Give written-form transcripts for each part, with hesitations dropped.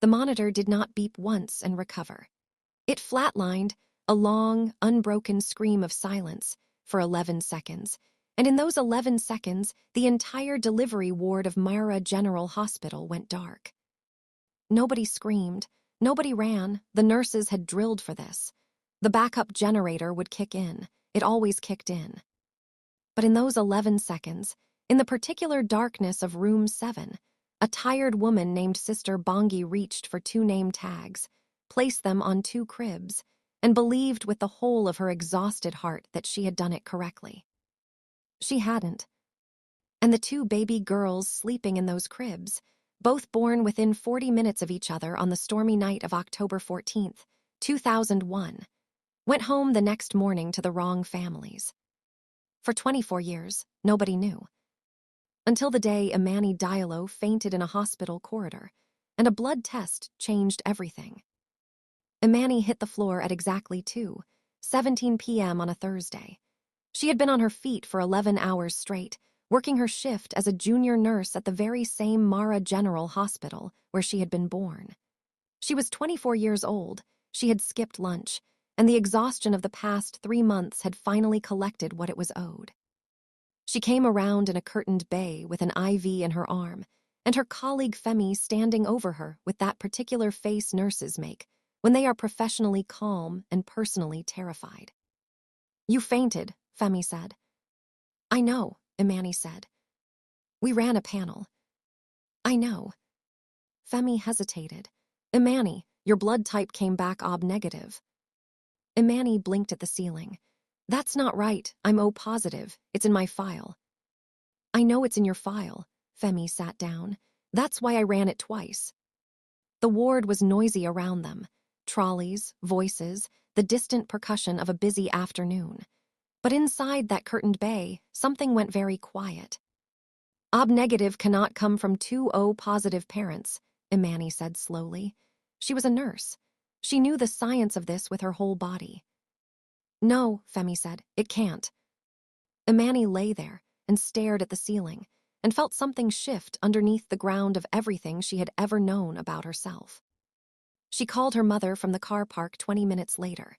The monitor did not beep once and recover. It flatlined, a long, unbroken scream of silence, for 11 seconds, and in those 11 seconds, the entire delivery ward of Myra General Hospital went dark. Nobody screamed, nobody ran, the nurses had drilled for this. The backup generator would kick in, it always kicked in. But in those 11 seconds, in the particular darkness of room 7, a tired woman named Sister Bongi reached for 2 name tags, placed them on 2 cribs, and believed with the whole of her exhausted heart that she had done it correctly. She hadn't. And the 2 baby girls sleeping in those cribs, both born within 40 minutes of each other on the stormy night of October 14th, 2001, went home the next morning to the wrong families. For 24 years, nobody knew. Until the day Imani Diallo fainted in a hospital corridor, and a blood test changed everything. Imani hit the floor at exactly 2:17 p.m. on a Thursday. She had been on her feet for 11 hours straight, working her shift as a junior nurse at the very same Myra General Hospital where she had been born. She was 24 years old, she had skipped lunch, and the exhaustion of the past 3 months had finally collected what it was owed. She came around in a curtained bay with an IV in her arm, and her colleague Femi standing over her with that particular face nurses make when they are professionally calm and personally terrified. "You fainted," Femi said. "I know," Imani said. "We ran a panel." "I know." Femi hesitated. "Imani, your blood type came back OB negative." Imani blinked at the ceiling. "That's not right, I'm O positive, it's in my file." "I know it's in your file." Femi sat down. "That's why I ran it twice." The ward was noisy around them. Trolleys, voices, the distant percussion of a busy afternoon. But inside that curtained bay, something went very quiet. "OB negative cannot come from 2 O positive parents," Imani said slowly. She was a nurse. She knew the science of this with her whole body. "No," Femi said, "it can't." Imani lay there and stared at the ceiling and felt something shift underneath the ground of everything she had ever known about herself. She called her mother from the car park 20 minutes later.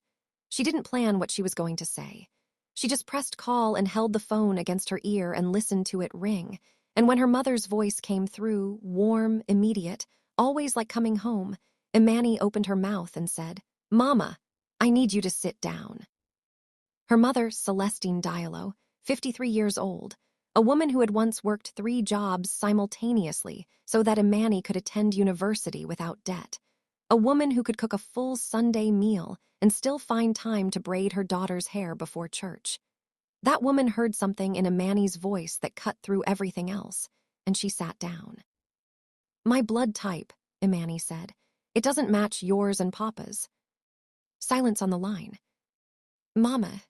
She didn't plan what she was going to say. She just pressed call and held the phone against her ear and listened to it ring, and when her mother's voice came through, warm, immediate, always like coming home, Imani opened her mouth and said, "Mama, I need you to sit down." Her mother, Celestine Diallo, 53 years old, a woman who had once worked 3 jobs simultaneously so that Imani could attend university without debt, a woman who could cook a full Sunday meal and still find time to braid her daughter's hair before church. That woman heard something in Imani's voice that cut through everything else, and she sat down. "My blood type," Imani said. "It doesn't match yours and Papa's." Silence on the line. "Mama."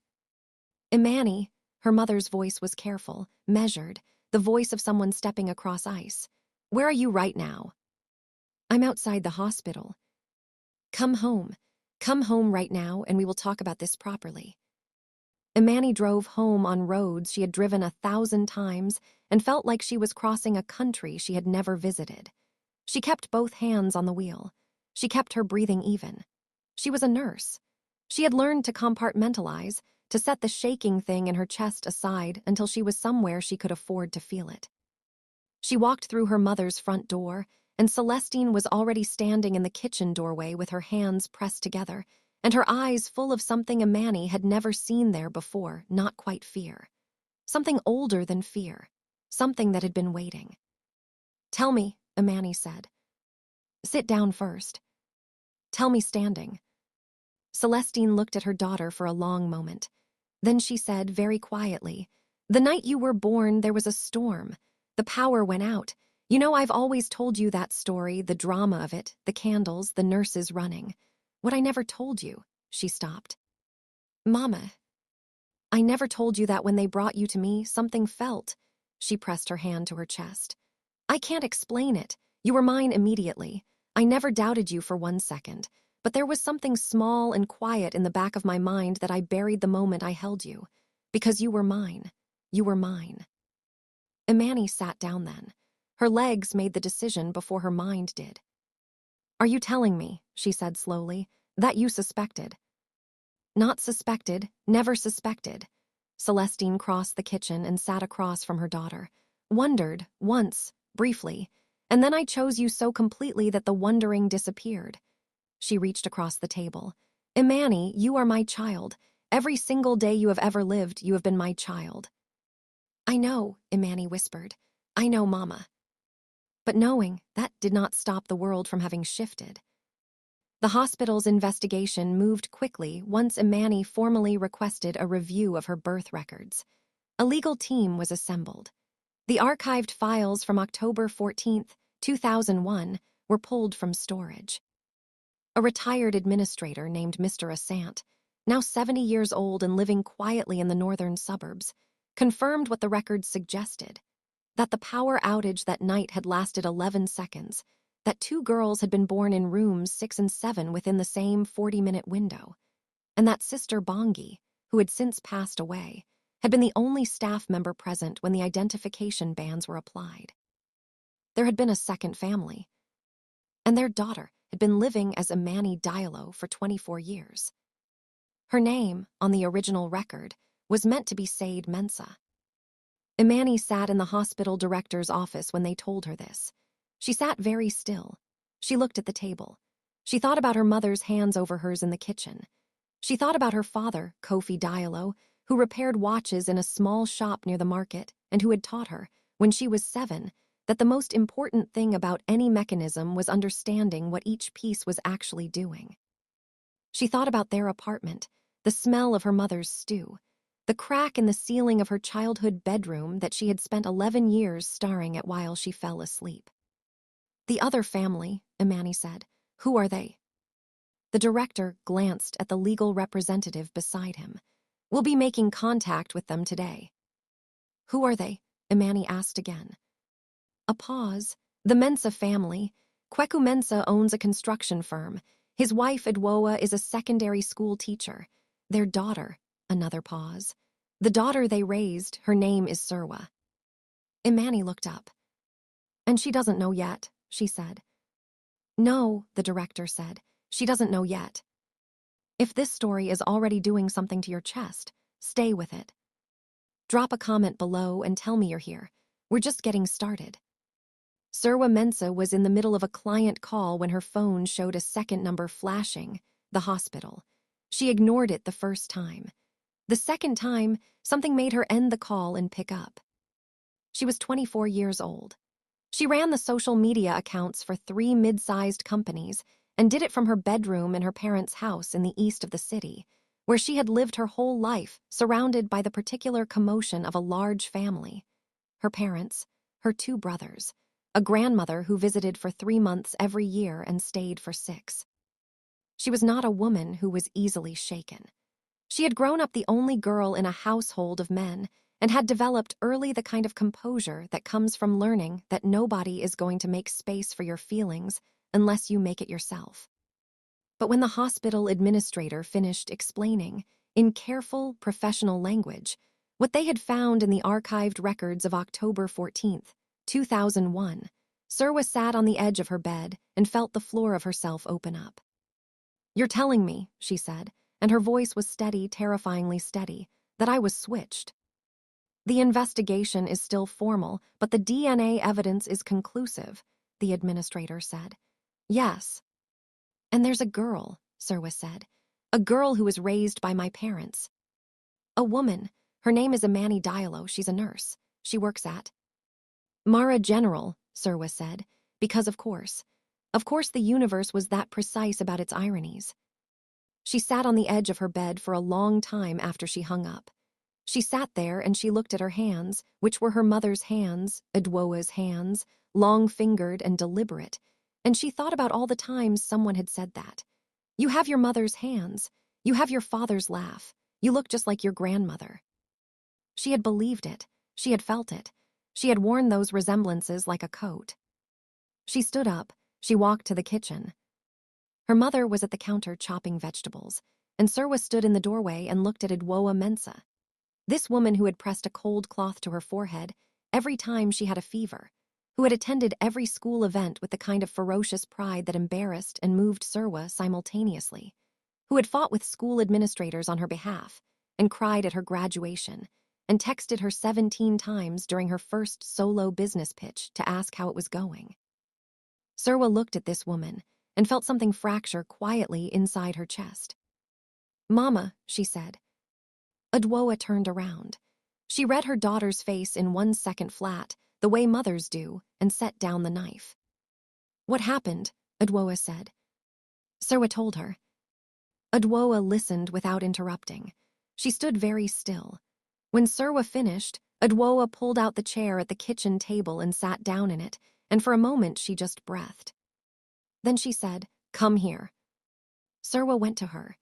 "Imani," her mother's voice was careful, measured, the voice of someone stepping across ice. "Where are you right now?" "I'm outside the hospital." Come home. Come home right now, and we will talk about this properly." Imani drove home on roads she had driven 1,000 times and felt like she was crossing a country she had never visited. She kept both hands on the wheel. She kept her breathing even. She was a nurse. She had learned to compartmentalize, to set the shaking thing in her chest aside until she was somewhere she could afford to feel it. She walked through her mother's front door, and Celestine was already standing in the kitchen doorway with her hands pressed together, and her eyes full of something Imani had never seen there before, not quite fear. Something older than fear, something that had been waiting. "Tell me," Imani said. "Sit down first." "Tell me standing." Celestine looked at her daughter for a long moment. Then she said very quietly, "The night you were born, there was a storm. The power went out. You know, I've always told you that story, the drama of it, the candles, the nurses running. What I never told you," she stopped. "Mama, I never told you that when they brought you to me, something felt." She pressed her hand to her chest. "I can't explain it. You were mine immediately. I never doubted you for 1 second. But there was something small and quiet in the back of my mind that I buried the moment I held you. Because you were mine. You were mine." Imani sat down then. Her legs made the decision before her mind did. "Are you telling me," she said slowly, "that you suspected?" "Not suspected, never suspected." Celestine crossed the kitchen and sat across from her daughter. "Wondered, once, briefly, and then I chose you so completely that the wondering disappeared." She reached across the table. "Imani, you are my child. Every single day you have ever lived, you have been my child." "I know," Imani whispered. "I know, Mama." But knowing, that did not stop the world from having shifted. The hospital's investigation moved quickly once Imani formally requested a review of her birth records. A legal team was assembled. The archived files from October 14, 2001, were pulled from storage. A retired administrator named Mr. Asant, now 70 years old and living quietly in the northern suburbs, confirmed what the records suggested: that the power outage that night had lasted 11 seconds, that 2 girls had been born in rooms 6 and 7 within the same 40-minute window, and that Sister Bongi, who had since passed away, had been the only staff member present when the identification bans were applied. There had been a second family, and their daughter had been living as Imani Diallo for 24 years. Her name, on the original record, was meant to be Said Mensa. Imani sat in the hospital director's office when they told her this. She sat very still. She looked at the table. She thought about her mother's hands over hers in the kitchen. She thought about her father, Kofi Diallo, who repaired watches in a small shop near the market and who had taught her, when she was 7, that the most important thing about any mechanism was understanding what each piece was actually doing. She thought about their apartment, the smell of her mother's stew, the crack in the ceiling of her childhood bedroom that she had spent 11 years staring at while she fell asleep. "The other family," Imani said. "Who are they?" The director glanced at the legal representative beside him. "We'll be making contact with them today." "Who are they?" Imani asked again. A pause. "The Mensa family. Kweku Mensa owns a construction firm. His wife, Edwoa, is a secondary school teacher. Their daughter," another pause. "The daughter they raised, her name is Surwa." Imani looked up. "And she doesn't know yet," she said. "No," the director said. "She doesn't know yet. If this story is already doing something to your chest, stay with it. Drop a comment below and tell me you're here. We're just getting started." Surwa Mensa was in the middle of a client call when her phone showed a second number flashing, the hospital. She ignored it the first time. The second time, something made her end the call and pick up. She was 24 years old. She ran the social media accounts for 3 mid-sized companies and did it from her bedroom in her parents' house in the east of the city, where she had lived her whole life surrounded by the particular commotion of a large family. Her parents, her 2 brothers, a grandmother who visited for 3 months every year and stayed for 6. She was not a woman who was easily shaken. She had grown up the only girl in a household of men and had developed early the kind of composure that comes from learning that nobody is going to make space for your feelings unless you make it yourself. But when the hospital administrator finished explaining, in careful, professional language, what they had found in the archived records of October 14, 2001, Surwa sat on the edge of her bed and felt the floor of herself open up. "You're telling me," she said, and her voice was steady, terrifyingly steady, "that I was switched." "The investigation is still formal, but the DNA evidence is conclusive," the administrator said. "Yes." "And there's a girl," Surwa said. "A girl who was raised by my parents. A woman. Her name is Imani Diallo. She's a nurse. She works at Mara General," Surwa said, "because of course the universe was that precise about its ironies." She sat on the edge of her bed for a long time after she hung up. She sat there and she looked at her hands, which were her mother's hands, Edwoa's hands, long-fingered and deliberate, and she thought about all the times someone had said that. "You have your mother's hands. You have your father's laugh. You look just like your grandmother." She had believed it. She had felt it. She had worn those resemblances like a coat. She stood up. She walked to the kitchen. Her mother was at the counter chopping vegetables, and Surwa stood in the doorway and looked at Edwoa Mensa. This woman who had pressed a cold cloth to her forehead every time she had a fever. who had attended every school event with the kind of ferocious pride that embarrassed and moved Surwa simultaneously, who had fought with school administrators on her behalf and cried at her graduation and texted her 17 times during her first solo business pitch to ask how it was going. Surwa looked at this woman and felt something fracture quietly inside her chest. "Mama," she said. Adwoa turned around. She read her daughter's face in 1 second flat, the way mothers do, and set down the knife. "What happened?" Adwoa said. Surwa told her. Adwoa listened without interrupting. She stood very still. When Surwa finished, Adwoa pulled out the chair at the kitchen table and sat down in it, and for a moment she just breathed. Then she said, "Come here." Surwa went to her.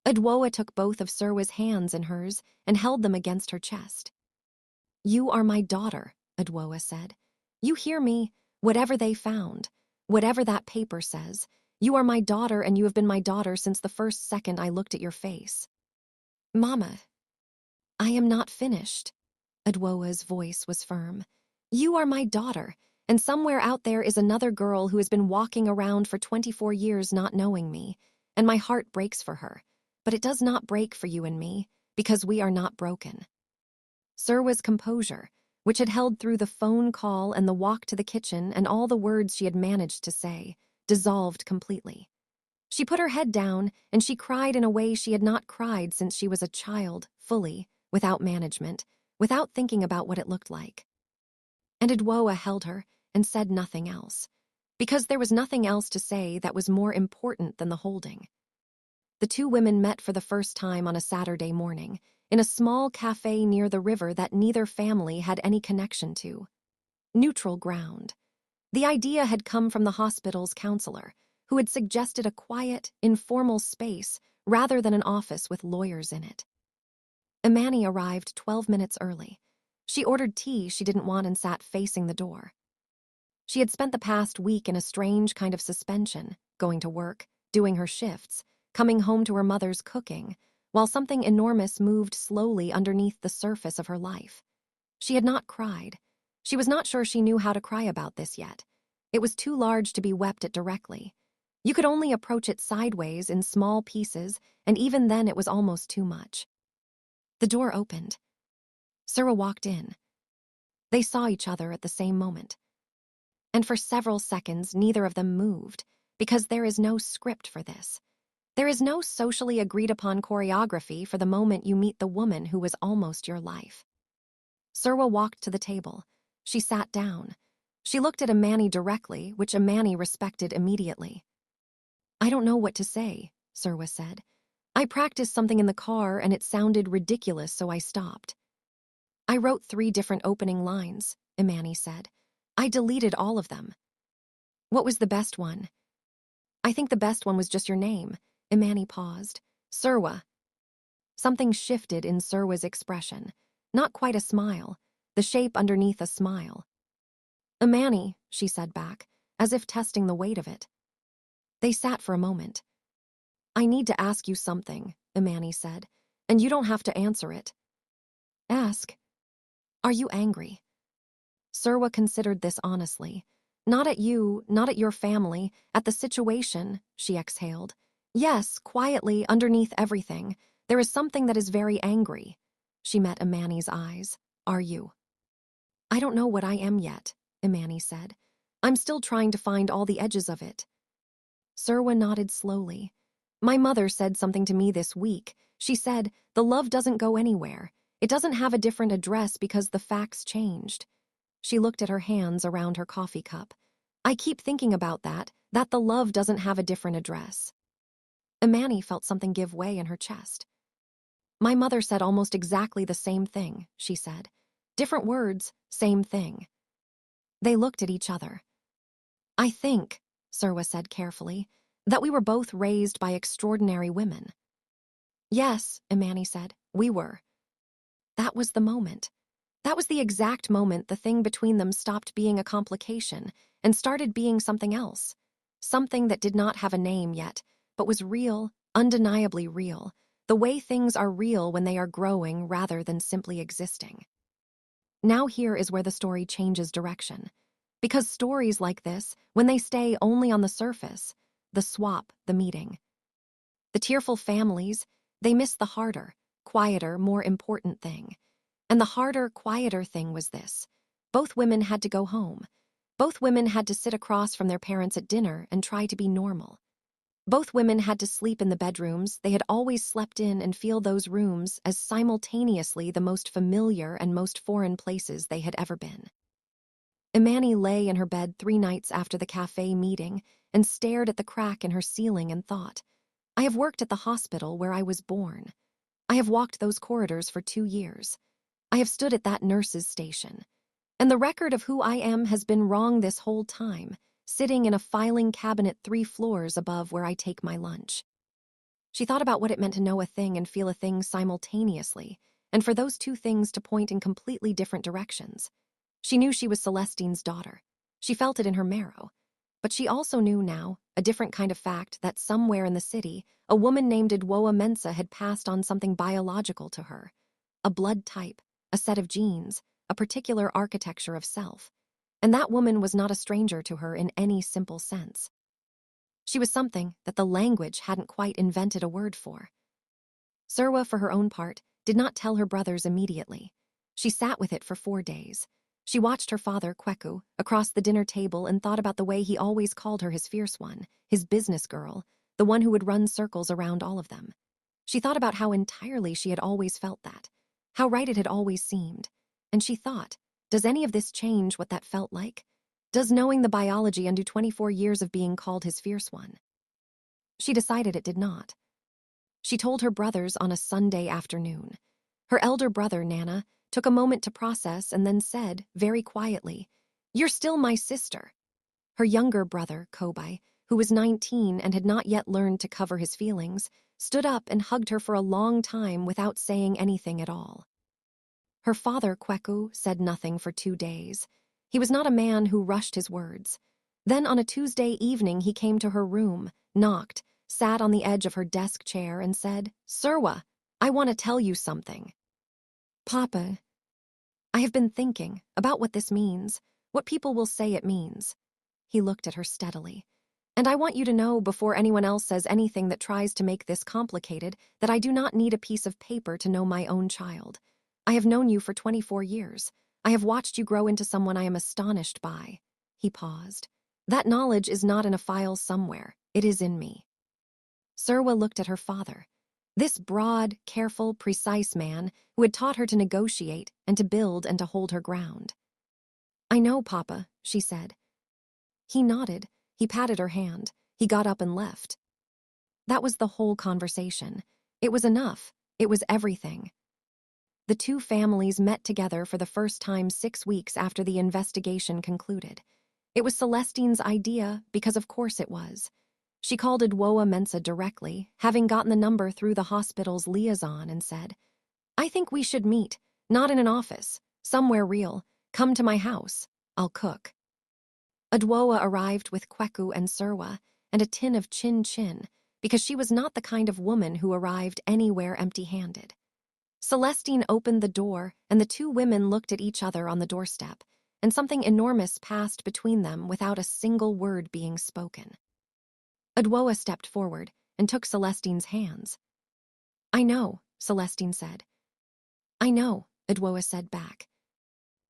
Adwoa took both of Surwa's hands in hers and held them against her chest. "You are my daughter," Adwoa said. "You hear me? Whatever they found, whatever that paper says, you are my daughter and you have been my daughter since the first second I looked at your face." "Mama, I am not finished." Adwoa's voice was firm. "You are my daughter, and somewhere out there is another girl who has been walking around for 24 years not knowing me, and my heart breaks for her. But it does not break for you and me, because we are not broken." Surwa's composure, which had held through the phone call and the walk to the kitchen and all the words she had managed to say, dissolved completely. She put her head down and she cried in a way she had not cried since she was a child, fully, without management, without thinking about what it looked like. And Adwoa held her and said nothing else, because there was nothing else to say that was more important than the holding. The two women met for the first time on a Saturday morning, in a small cafe near the river that neither family had any connection to. Neutral ground. The idea had come from the hospital's counselor, who had suggested a quiet, informal space rather than an office with lawyers in it. Imani arrived 12 minutes early. She ordered tea she didn't want and sat facing the door. She had spent the past week in a strange kind of suspension, going to work, doing her shifts, coming home to her mother's cooking, while something enormous moved slowly underneath the surface of her life. She had not cried. She was not sure she knew how to cry about this yet. It was too large to be wept at directly. You could only approach it sideways in small pieces, and even then it was almost too much. The door opened. Surwa walked in. They saw each other at the same moment. And for several seconds, neither of them moved, because there is no script for this. There is no socially agreed-upon choreography for the moment you meet the woman who was almost your life. Surwa walked to the table. She sat down. She looked at Imani directly, which Imani respected immediately. "I don't know what to say," Surwa said. "I practiced something in the car and it sounded ridiculous, so I stopped." "I wrote 3 different opening lines," Imani said. "I deleted all of them." "What was the best one?" "I think the best one was just your name." Imani paused. "Surwa." Something shifted in Surwa's expression. Not quite a smile, the shape underneath a smile. "Imani," she said back, as if testing the weight of it. They sat for a moment. "I need to ask you something," Imani said, "and you don't have to answer it." "Ask." "Are you angry?" Surwa considered this honestly. "Not at you, not at your family, at the situation," she exhaled. "Yes, quietly, underneath everything, there is something that is very angry." She met Imani's eyes. "Are you?" "I don't know what I am yet," Imani said. "I'm still trying to find all the edges of it." Surwa nodded slowly. "My mother said something to me this week. She said, the love doesn't go anywhere. It doesn't have a different address because the facts changed." She looked at her hands around her coffee cup. "I keep thinking about that the love doesn't have a different address." Imani felt something give way in her chest. "My mother said almost exactly the same thing," she said. "Different words, same thing." They looked at each other. "I think," Surwa said carefully, "that we were both raised by extraordinary women." "Yes," Imani said, "we were." That was the moment. That was the exact moment the thing between them stopped being a complication and started being something else. Something that did not have a name yet, but was real, undeniably real, the way things are real when they are growing rather than simply existing. Now here is where the story changes direction. Because stories like this, when they stay only on the surface, the swap, the meeting, the tearful families, they miss the harder, quieter, more important thing. And the harder, quieter thing was this. Both women had to go home. Both women had to sit across from their parents at dinner and try to be normal. Both women had to sleep in the bedrooms they had always slept in and feel those rooms as simultaneously the most familiar and most foreign places they had ever been. Imani lay in her bed 3 nights after the cafe meeting and stared at the crack in her ceiling and thought, I have worked at the hospital where I was born. I have walked those corridors for 2 years. I have stood at that nurse's station. And the record of who I am has been wrong this whole time, sitting in a filing cabinet 3 floors above where I take my lunch. She thought about what it meant to know a thing and feel a thing simultaneously, and for those 2 things to point in completely different directions. She knew she was Celestine's daughter. She felt it in her marrow. But she also knew now, a different kind of fact, that somewhere in the city, a woman named Edwoa Mensa had passed on something biological to her. A blood type, a set of genes, a particular architecture of self. And that woman was not a stranger to her in any simple sense. She was something that the language hadn't quite invented a word for. Serwa, for her own part, did not tell her brothers immediately. She sat with it for 4 days. She watched her father, Kweku, across the dinner table and thought about the way he always called her his fierce one, his business girl, the one who would run circles around all of them. She thought about how entirely she had always felt that, how right it had always seemed. And she thought, does any of this change what that felt like? Does knowing the biology undo 24 years of being called his fierce one? She decided it did not. She told her brothers on a Sunday afternoon. Her elder brother, Nana, took a moment to process and then said, very quietly, "You're still my sister." Her younger brother, Kobai, who was 19 and had not yet learned to cover his feelings, stood up and hugged her for a long time without saying anything at all. Her father, Kweku, said nothing for 2 days. He was not a man who rushed his words. Then on a Tuesday evening he came to her room, knocked, sat on the edge of her desk chair and said, "Serwa, I want to tell you something." "Papa, I have been thinking about what this means, what people will say it means." He looked at her steadily. "And I want you to know before anyone else says anything that tries to make this complicated that I do not need a piece of paper to know my own child. I have known you for 24 years. I have watched you grow into someone I am astonished by." He paused. "That knowledge is not in a file somewhere. It is in me." Serwa looked at her father. This broad, careful, precise man who had taught her to negotiate and to build and to hold her ground. "I know, Papa," she said. He nodded. He patted her hand. He got up and left. That was the whole conversation. It was enough. It was everything. The 2 families met together for the first time 6 weeks after the investigation concluded. It was Celestine's idea because of course it was. She called Edwoa Mensa directly, having gotten the number through the hospital's liaison, and said, "I think we should meet, not in an office, somewhere real. Come to my house. I'll cook." Edwoa arrived with Kweku and Serwa and a tin of chin-chin because she was not the kind of woman who arrived anywhere empty-handed. Celestine opened the door and the 2 women looked at each other on the doorstep, and something enormous passed between them without a single word being spoken. Edwoa stepped forward and took Celestine's hands. "I know," Celestine said. "I know," Edwoa said back.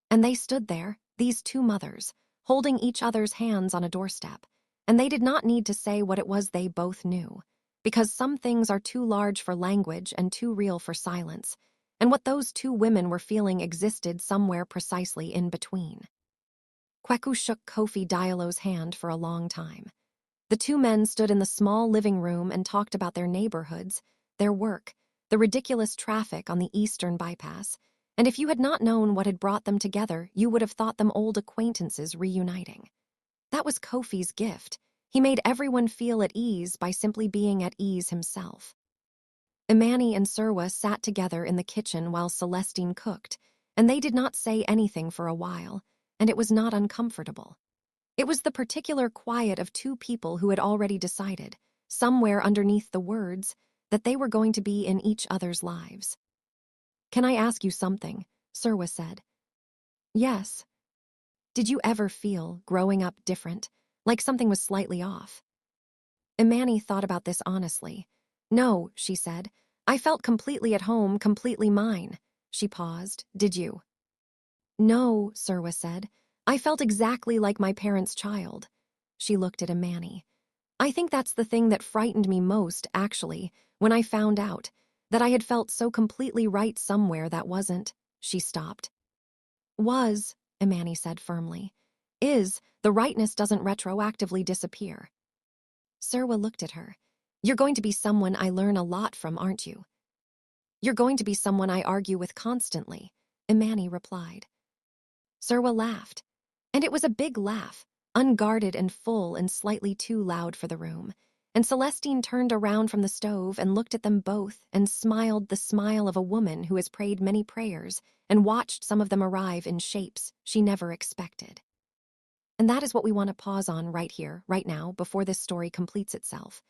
And they stood there, these 2 mothers, holding each other's hands on a doorstep, and they did not need to say what it was they both knew, because some things are too large for language and too real for silence, and what those 2 women were feeling existed somewhere precisely in between. Kweku shook Kofi Diallo's hand for a long time. The 2 men stood in the small living room and talked about their neighborhoods, their work, the ridiculous traffic on the Eastern Bypass, and if you had not known what had brought them together, you would have thought them old acquaintances reuniting. That was Kofi's gift. He made everyone feel at ease by simply being at ease himself. Imani and Serwa sat together in the kitchen while Celestine cooked, and they did not say anything for a while, and it was not uncomfortable. It was the particular quiet of 2 people who had already decided, somewhere underneath the words, that they were going to be in each other's lives. "Can I ask you something?" Serwa said. "Yes." Did you ever feel, growing up, different, like something was slightly off? Imani thought about this honestly. No, she said. I felt completely at home, completely mine. She paused. Did you? No, Surwa said. I felt exactly like my parents' child. She looked at Imani. I think that's the thing that frightened me most, actually, when I found out that I had felt so completely right somewhere that wasn't. She stopped. Was, Imani said firmly. Is, the rightness doesn't retroactively disappear. Surwa looked at her. You're going to be someone I learn a lot from, aren't you? You're going to be someone I argue with constantly, Imani replied. Surwa laughed. And it was a big laugh, unguarded and full and slightly too loud for the room. And Celestine turned around from the stove and looked at them both and smiled the smile of a woman who has prayed many prayers and watched some of them arrive in shapes she never expected. And that is what we want to pause on right here, right now, before this story completes itself.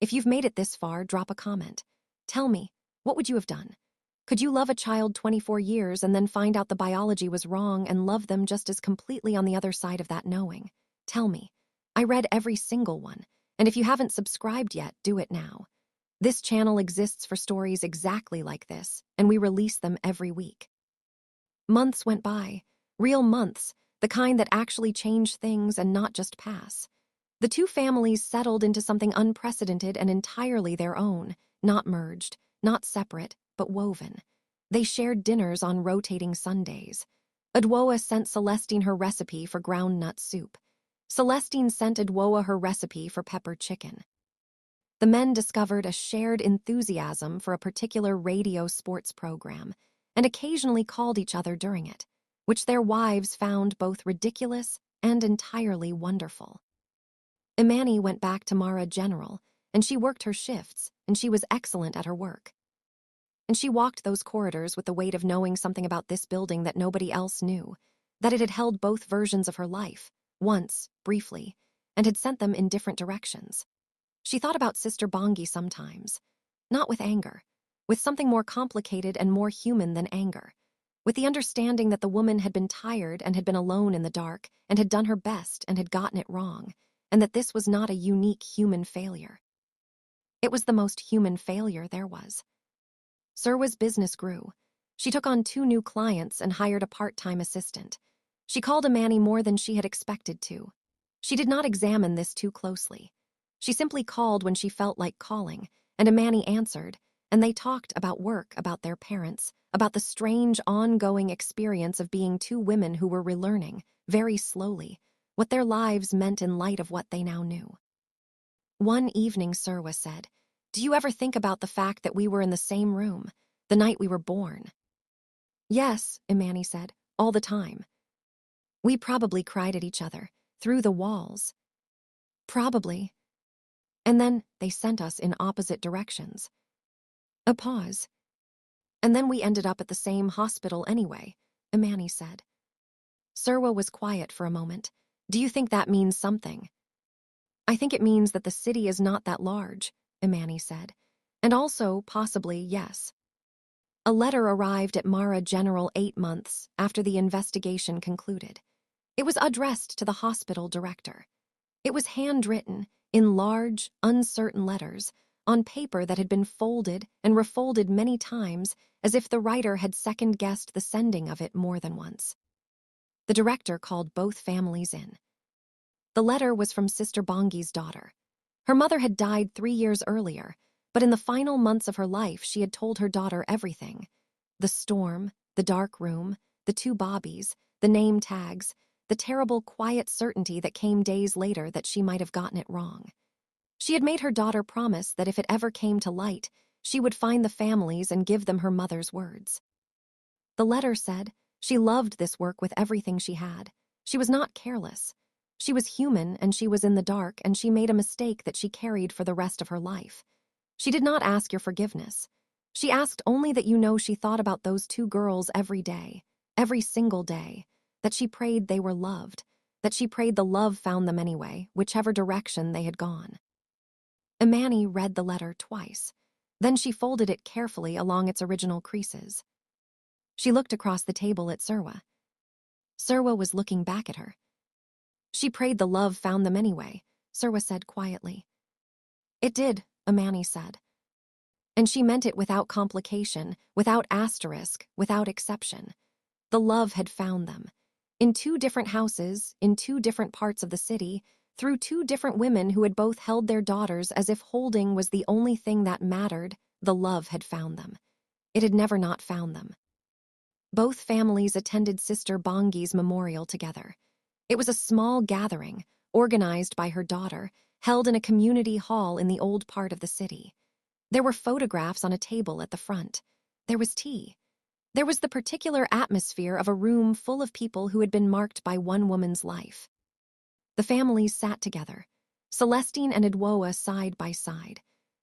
If you've made it this far, drop a comment. Tell me, what would you have done? Could you love a child 24 years and then find out the biology was wrong and love them just as completely on the other side of that knowing? Tell me. I read every single one, and if you haven't subscribed yet, do it now. This channel exists for stories exactly like this, and we release them every week. Months went by, real months, the kind that actually change things and not just pass. The two families settled into something unprecedented and entirely their own, not merged, not separate, but woven. They shared dinners on rotating Sundays. Adwoa sent Celestine her recipe for ground nut soup. Celestine sent Adwoa her recipe for pepper chicken. The men discovered a shared enthusiasm for a particular radio sports program and occasionally called each other during it, which their wives found both ridiculous and entirely wonderful. Imani went back to Mara General, and she worked her shifts, and she was excellent at her work. And she walked those corridors with the weight of knowing something about this building that nobody else knew, that it had held both versions of her life, once, briefly, and had sent them in different directions. She thought about Sister Bongi sometimes, not with anger, with something more complicated and more human than anger, with the understanding that the woman had been tired and had been alone in the dark and had done her best and had gotten it wrong, and that this was not a unique human failure. It was the most human failure there was. Surwa's business grew. She took on 2 new clients and hired a part-time assistant. She called Imani more than she had expected to. She did not examine this too closely. She simply called when she felt like calling, and Imani answered, and they talked about work, about their parents, about the strange, ongoing experience of being 2 women who were relearning, very slowly, what their lives meant in light of what they now knew. One evening, Surwa said, "Do you ever think about the fact that we were in the same room, the night we were born?" "Yes," Imani said, "all the time. We probably cried at each other, through the walls. Probably. And then they sent us in opposite directions." A pause. "And then we ended up at the same hospital anyway," Imani said. Surwa was quiet for a moment. "Do you think that means something?" "I think it means that the city is not that large," Imani said. "And also, possibly, yes." A letter arrived at Mara General 8 months after the investigation concluded. It was addressed to the hospital director. It was handwritten, in large, uncertain letters, on paper that had been folded and refolded many times, as if the writer had second-guessed the sending of it more than once. The director called both families in. The letter was from Sister Bongi's daughter. Her mother had died 3 years earlier, but in the final months of her life she had told her daughter everything. The storm, the dark room, the 2 bobbies, the name tags, the terrible quiet certainty that came days later that she might have gotten it wrong. She had made her daughter promise that if it ever came to light, she would find the families and give them her mother's words. The letter said she loved this work with everything she had. She was not careless. She was human and she was in the dark and she made a mistake that she carried for the rest of her life. She did not ask your forgiveness. She asked only that you know she thought about those 2 girls every day, every single day, that she prayed they were loved, that she prayed the love found them anyway, whichever direction they had gone. Imani read the letter twice. Then she folded it carefully along its original creases. She looked across the table at Surwa. Surwa was looking back at her. She prayed the love found them anyway, Surwa said quietly. It did, Imani said. And she meant it without complication, without asterisk, without exception. The love had found them. In 2 different houses, in 2 different parts of the city, through 2 different women who had both held their daughters as if holding was the only thing that mattered, the love had found them. It had never not found them. Both families attended Sister Bongi's memorial together. It was a small gathering, organized by her daughter, held in a community hall in the old part of the city. There were photographs on a table at the front. There was tea. There was the particular atmosphere of a room full of people who had been marked by one woman's life. The families sat together, Celestine and Edwoa side by side,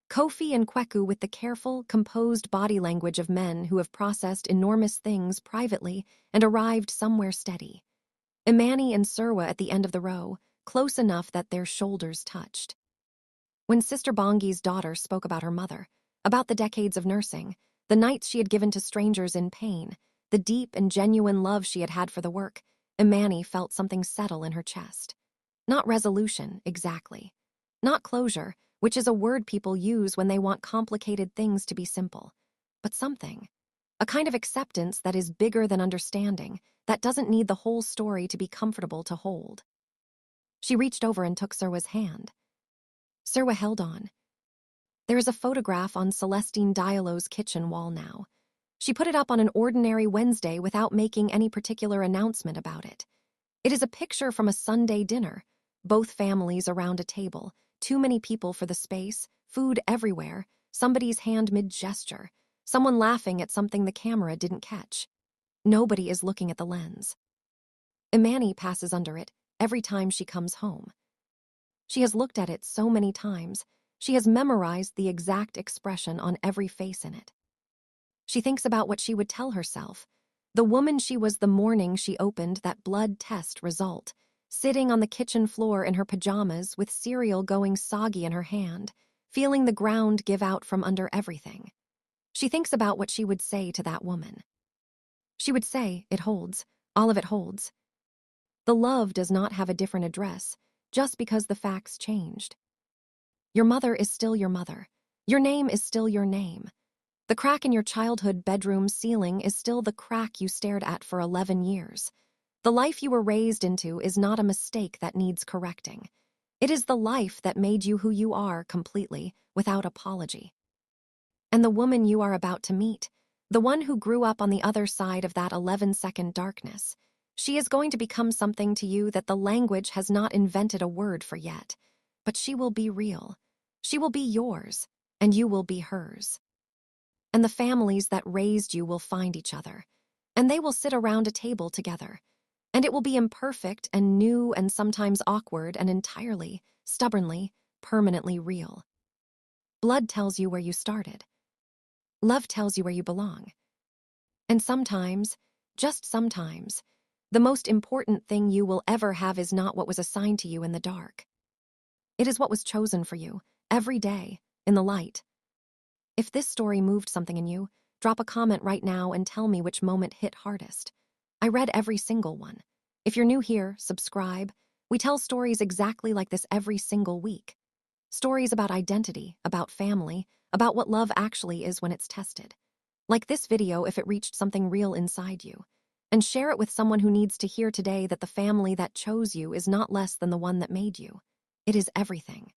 Kofi and Kweku with the careful, composed body language of men who have processed enormous things privately and arrived somewhere steady. Imani and Surwa at the end of the row, close enough that their shoulders touched. When Sister Bongi's daughter spoke about her mother, about the decades of nursing, the nights she had given to strangers in pain, the deep and genuine love she had had for the work, Imani felt something settle in her chest. Not resolution, exactly. Not closure, which is a word people use when they want complicated things to be simple. But something. A kind of acceptance that is bigger than understanding, that doesn't need the whole story to be comfortable to hold. She reached over and took Surwa's hand. Surwa held on. There is a photograph on Celestine Diallo's kitchen wall now. She put it up on an ordinary Wednesday without making any particular announcement about it. It is a picture from a Sunday dinner, both families around a table, too many people for the space, food everywhere, somebody's hand mid-gesture, someone laughing at something the camera didn't catch. Nobody is looking at the lens. Imani passes under it every time she comes home. She has looked at it so many times, she has memorized the exact expression on every face in it. She thinks about what she would tell herself, the woman she was the morning she opened that blood test result, sitting on the kitchen floor in her pajamas with cereal going soggy in her hand, feeling the ground give out from under everything. She thinks about what she would say to that woman. She would say, it holds, all of it holds. The love does not have a different address, just because the facts changed. Your mother is still your mother. Your name is still your name. The crack in your childhood bedroom ceiling is still the crack you stared at for 11 years. The life you were raised into is not a mistake that needs correcting. It is the life that made you who you are completely, without apology. And the woman you are about to meet, the one who grew up on the other side of that 11-second darkness, she is going to become something to you that the language has not invented a word for yet. But she will be real. She will be yours, and you will be hers. And the families that raised you will find each other, and they will sit around a table together, and it will be imperfect and new and sometimes awkward and entirely, stubbornly, permanently real. Blood tells you where you started. Love tells you where you belong. And sometimes, just sometimes, the most important thing you will ever have is not what was assigned to you in the dark. It is what was chosen for you, every day, in the light. If this story moved something in you, drop a comment right now and tell me which moment hit hardest. I read every single one. If you're new here, subscribe. We tell stories exactly like this every single week. Stories about identity, about family, about what love actually is when it's tested. Like this video if it reached something real inside you. And share it with someone who needs to hear today that the family that chose you is not less than the one that made you. It is everything.